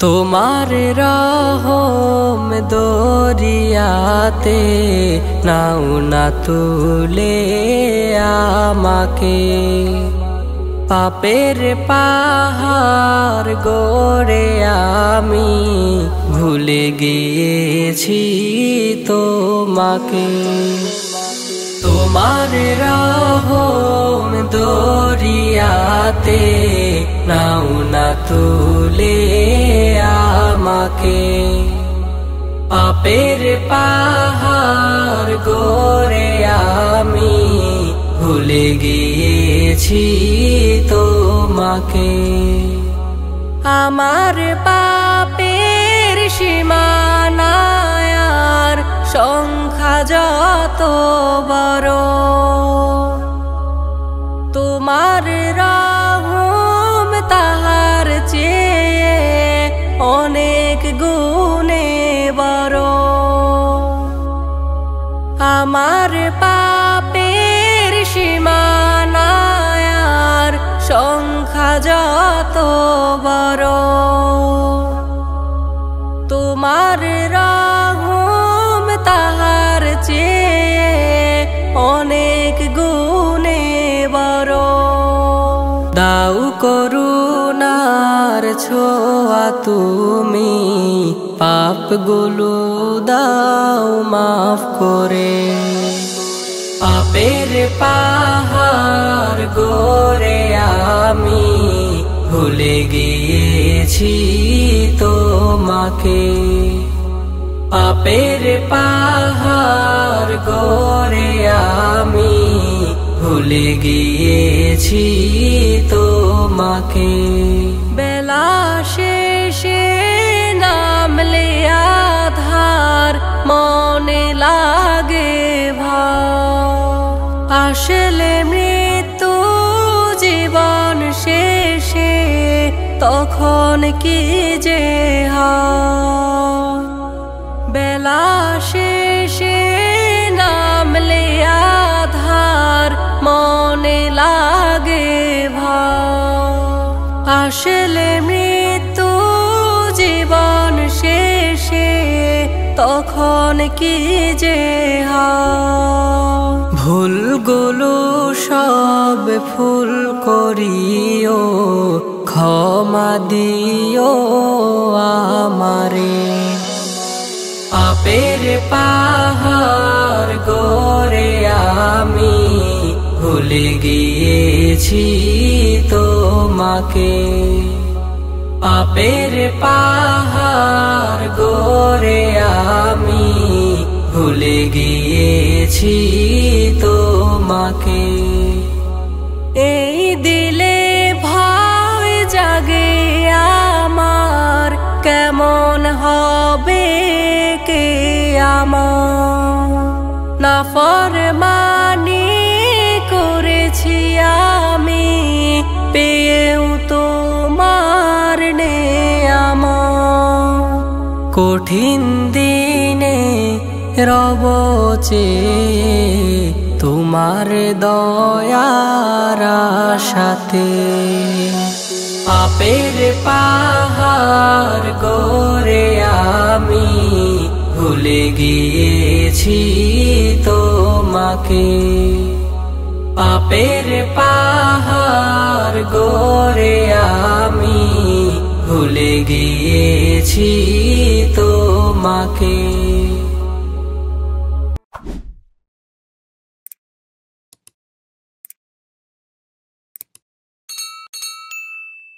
তোমার রহম দরিয়াতে নাও না তুলে আমাকে, পাপের পাহাড় গড়ে আমি ভুলে গিয়েছি তোমাকে। তোমার রহম দরিয়াতে নাও না তুলে আমাকে, পাপের পাহাড় গড়ে আমি ভুলে গিয়েছি তোমাকে। আমার পাপের সীমানায় আর সংখ্যা যত বড়, তোমার রহম তাহার চেয়ে অনেক গুণে বড়। আমার পাপের সীমানায় আর সংখ্যা যত বড়, তোমার রহম তাহার চেয়ে অনেক গুণে বড়। দাও করুণার ছোঁয়া তুমি, পাপগুলো দাও মাফ করে, পাপের পাহাড় গড়ে আমি ভুলে গিয়েছি তোমাকে। পাপের পাহাড় গড়ে আমি ভুলে গিয়েছি তোমাকে। বেলা শেষে নামলে আধার মনে লাগে ভয়, আসলে মৃত্যু জীবন শেষে তখন কি যে হয়। বেলা শেষে নামলে আধার মনে লাগে ভয়, আসলে মৃত্যু জীবন শেষে তখন কি যে হয়। ভুলগুলো সব ফুল করিও, ক্ষমা দিও আমারে, পাপের পাহাড় গড়ে আমি ভুলে গিয়েছি তোমাকে। পাপের পাহাড় গড়ে আমি ভুলে গিয়েছি তোমাকে। এই দিলে ভয় জাগে আমার, কেমন হবে কিয়ামত। নাফরমানি করেছি আমি, পেয়েও তোমার নেয়ামত। কঠিন দিনে রব চেয়ে তোমার দয়ার আশাতে, পাপের পাহাড় গড়ে আমি ভুলে গিয়েছি তোমাকে। পাপের পাহাড় গড়ে আমি ভুলে গিয়েছি তোমাকে।